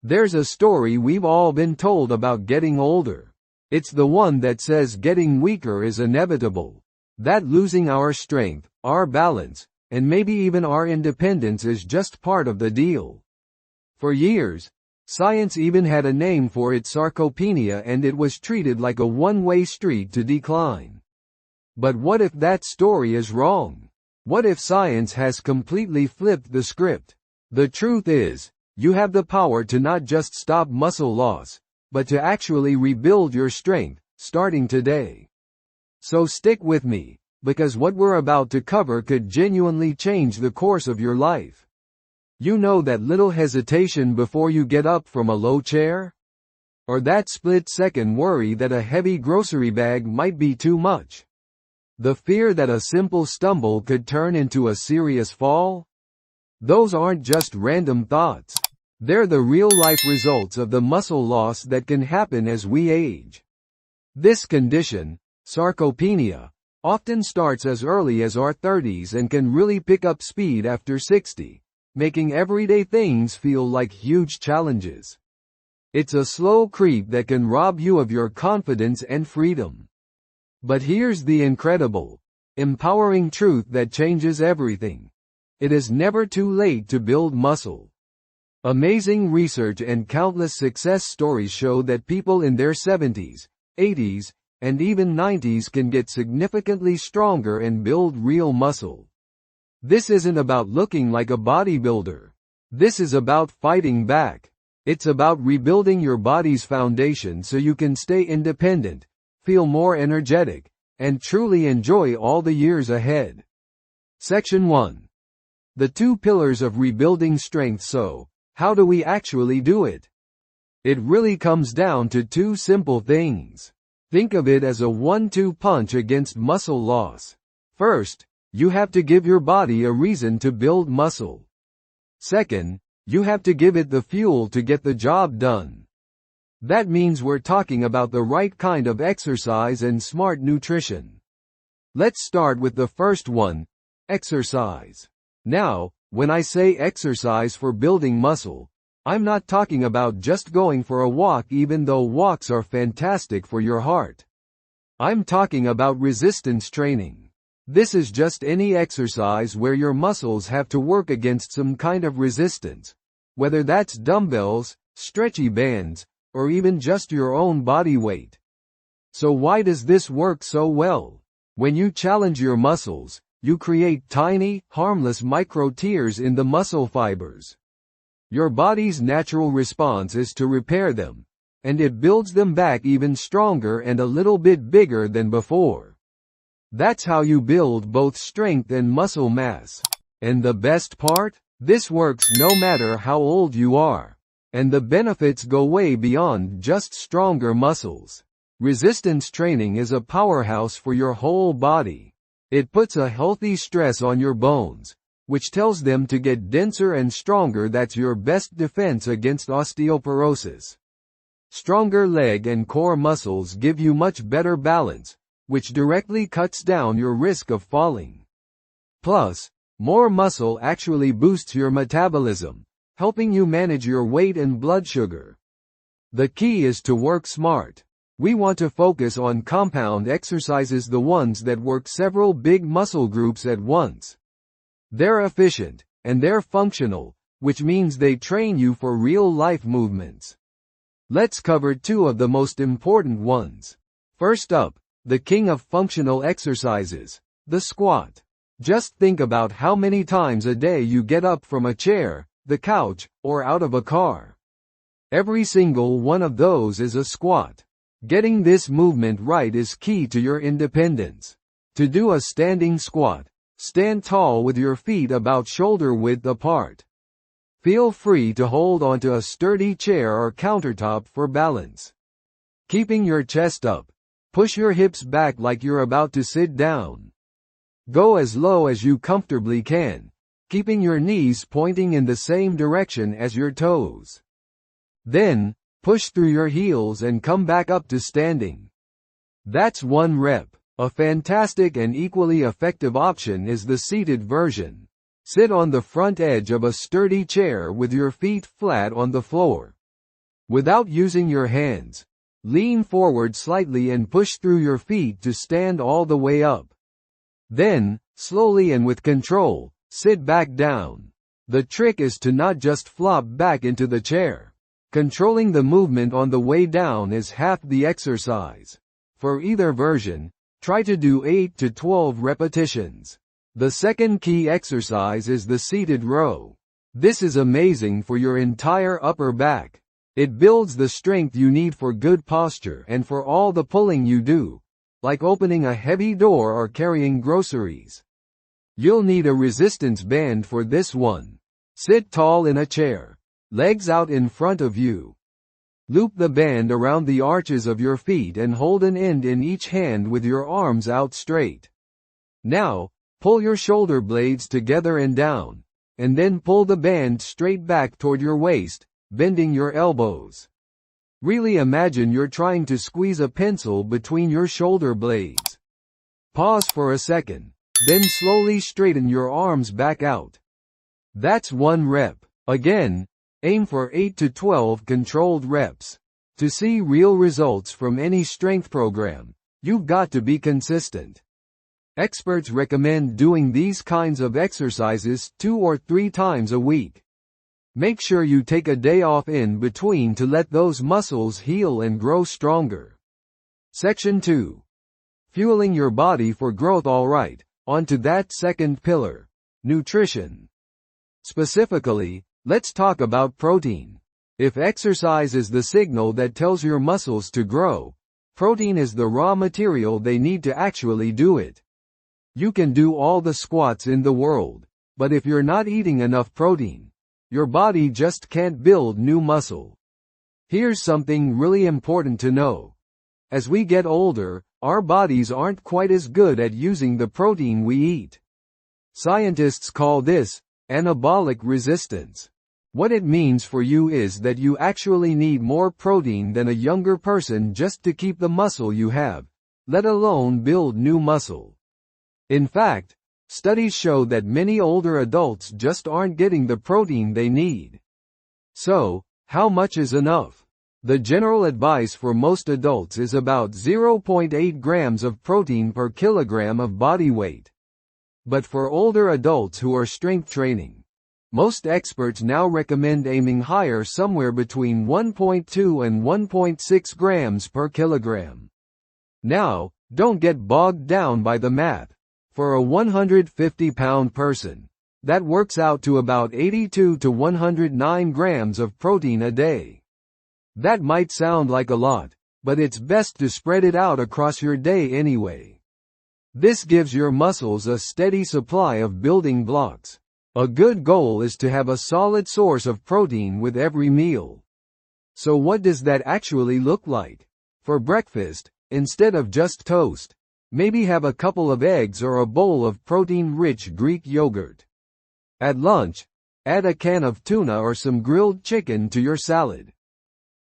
There's a story we've all been told about getting older. It's the one that says getting weaker is inevitable. That losing our strength, our balance, and maybe even our independence is just part of the deal. For years, science even had a name for it: sarcopenia, and it was treated like a one-way street to decline. But what if that story is wrong? What if science has completely flipped the script? The truth is, you have the power to not just stop muscle loss, but to actually rebuild your strength, starting today. So stick with me, because what we're about to cover could genuinely change the course of your life. You know that little hesitation before you get up from a low chair? Or that split-second worry that a heavy grocery bag might be too much? The fear that a simple stumble could turn into a serious fall? Those aren't just random thoughts. They're the real-life results of the muscle loss that can happen as we age. This condition, sarcopenia, often starts as early as our 30s and can really pick up speed after 60, making everyday things feel like huge challenges. It's a slow creep that can rob you of your confidence and freedom. But here's the incredible, empowering truth that changes everything. It is never too late to build muscle. Amazing research and countless success stories show that people in their 70s, 80s, and even 90s can get significantly stronger and build real muscle. This isn't about looking like a bodybuilder. This is about fighting back. It's about rebuilding your body's foundation so you can stay independent, feel more energetic, and truly enjoy all the years ahead. Section 1. The 2 pillars of rebuilding strength. So, how do we actually do it? It really comes down to 2 simple things. Think of it as a 1-2 punch against muscle loss. First, you have to give your body a reason to build muscle. Second, you have to give it the fuel to get the job done. That means we're talking about the right kind of exercise and smart nutrition. Let's start with the first one, exercise. Now, when I say exercise for building muscle, I'm not talking about just going for a walk, even though walks are fantastic for your heart. I'm talking about resistance training. This is just any exercise where your muscles have to work against some kind of resistance, whether that's dumbbells, stretchy bands, or even just your own body weight. So why does this work so well? When you challenge your muscles, you create tiny, harmless micro tears in the muscle fibers. Your body's natural response is to repair them, and it builds them back even stronger and a little bit bigger than before. That's how you build both strength and muscle mass. And the best part? This works no matter how old you are. And the benefits go way beyond just stronger muscles. Resistance training is a powerhouse for your whole body. It puts a healthy stress on your bones, which tells them to get denser and stronger. That's your best defense against osteoporosis. Stronger leg and core muscles give you much better balance, which directly cuts down your risk of falling. Plus, more muscle actually boosts your metabolism, helping you manage your weight and blood sugar. The key is to work smart. We want to focus on compound exercises, the ones that work several big muscle groups at once. They're efficient, and they're functional, which means they train you for real-life movements. Let's cover 2 of the most important ones. First up, the king of functional exercises, the squat. Just think about how many times a day you get up from a chair, the couch, or out of a car. Every single one of those is a squat. Getting this movement right is key to your independence. To do a standing squat, stand tall with your feet about shoulder width apart. Feel free to hold onto a sturdy chair or countertop for balance. Keeping your chest up, push your hips back like you're about to sit down. Go as low as you comfortably can, keeping your knees pointing in the same direction as your toes. Then, push through your heels and come back up to standing. That's 1 rep. A fantastic and equally effective option is the seated version. Sit on the front edge of a sturdy chair with your feet flat on the floor. Without using your hands, lean forward slightly and push through your feet to stand all the way up. Then, slowly and with control, sit back down. The trick is to not just flop back into the chair. Controlling the movement on the way down is half the exercise. For either version, try to do 8 to 12 repetitions. The second key exercise is the seated row. This is amazing for your entire upper back. It builds the strength you need for good posture and for all the pulling you do, like opening a heavy door or carrying groceries. You'll need a resistance band for this one. Sit tall in a chair, legs out in front of you. Loop the band around the arches of your feet and hold an end in each hand with your arms out straight. Now, pull your shoulder blades together and down, and then pull the band straight back toward your waist, bending your elbows. Really imagine you're trying to squeeze a pencil between your shoulder blades. Pause for a second, then slowly straighten your arms back out. That's 1 rep. Again, aim for 8 to 12 controlled reps. To see real results from any strength program, you've got to be consistent. Experts recommend doing these kinds of exercises 2 or 3 times a week. Make sure you take a day off in between to let those muscles heal and grow stronger. Section 2. Fueling your body for growth. Alright, on to that second pillar. Nutrition. Specifically, let's talk about protein. If exercise is the signal that tells your muscles to grow, protein is the raw material they need to actually do it. You can do all the squats in the world, but if you're not eating enough protein, your body just can't build new muscle. Here's something really important to know. As we get older, our bodies aren't quite as good at using the protein we eat. Scientists call this anabolic resistance. What it means for you is that you actually need more protein than a younger person just to keep the muscle you have, let alone build new muscle. In fact, studies show that many older adults just aren't getting the protein they need. So, how much is enough? The general advice for most adults is about 0.8 grams of protein per kilogram of body weight. But for older adults who are strength training, most experts now recommend aiming higher, somewhere between 1.2 and 1.6 grams per kilogram. Now, don't get bogged down by the math. For a 150-pound person, that works out to about 82 to 109 grams of protein a day. That might sound like a lot, but it's best to spread it out across your day anyway. This gives your muscles a steady supply of building blocks. A good goal is to have a solid source of protein with every meal. So what does that actually look like? For breakfast, instead of just toast, maybe have a couple of eggs or a bowl of protein-rich Greek yogurt. At lunch, add a can of tuna or some grilled chicken to your salad.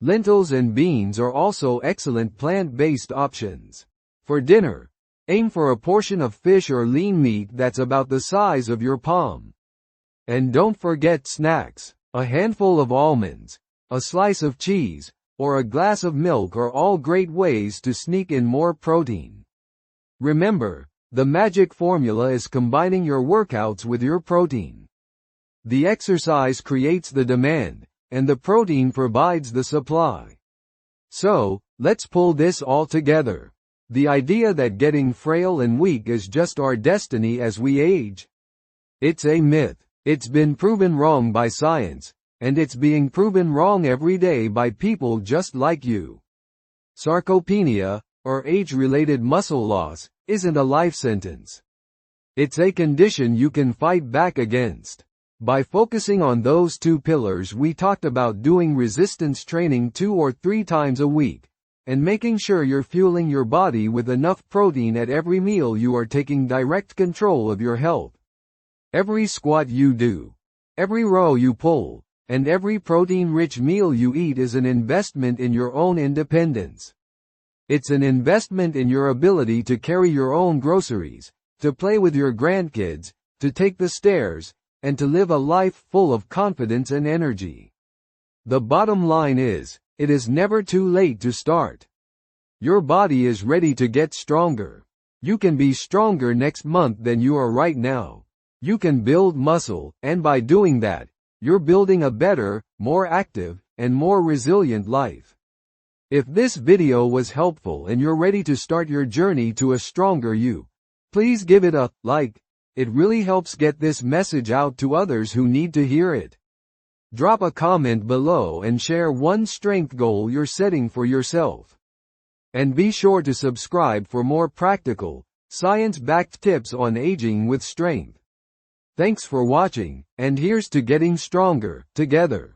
Lentils and beans are also excellent plant-based options. For dinner, aim for a portion of fish or lean meat that's about the size of your palm. And don't forget snacks. A handful of almonds, a slice of cheese, or a glass of milk are all great ways to sneak in more protein. Remember, the magic formula is combining your workouts with your protein. The exercise creates the demand, and the protein provides the supply. So, let's pull this all together. The idea that getting frail and weak is just our destiny as we age? It's a myth. It's been proven wrong by science, and it's being proven wrong every day by people just like you. Sarcopenia, or age-related muscle loss, isn't a life sentence. It's a condition you can fight back against. By focusing on those 2 pillars we talked about, doing resistance training 2 or 3 times a week, and making sure you're fueling your body with enough protein at every meal, you are taking direct control of your health. Every squat you do, every row you pull, and every protein-rich meal you eat is an investment in your own independence. It's an investment in your ability to carry your own groceries, to play with your grandkids, to take the stairs, and to live a life full of confidence and energy. The bottom line is, It is never too late to start. Your body is ready to get stronger. You can be stronger next month than you are right now. You can build muscle, and by doing that, you're building a better, more active, and more resilient life. If this video was helpful and you're ready to start your journey to a stronger you, please give it a like. It really helps get this message out to others who need to hear it. Drop a comment below and share one strength goal you're setting for yourself. And be sure to subscribe for more practical, science-backed tips on aging with strength. Thanks for watching, and here's to getting stronger together.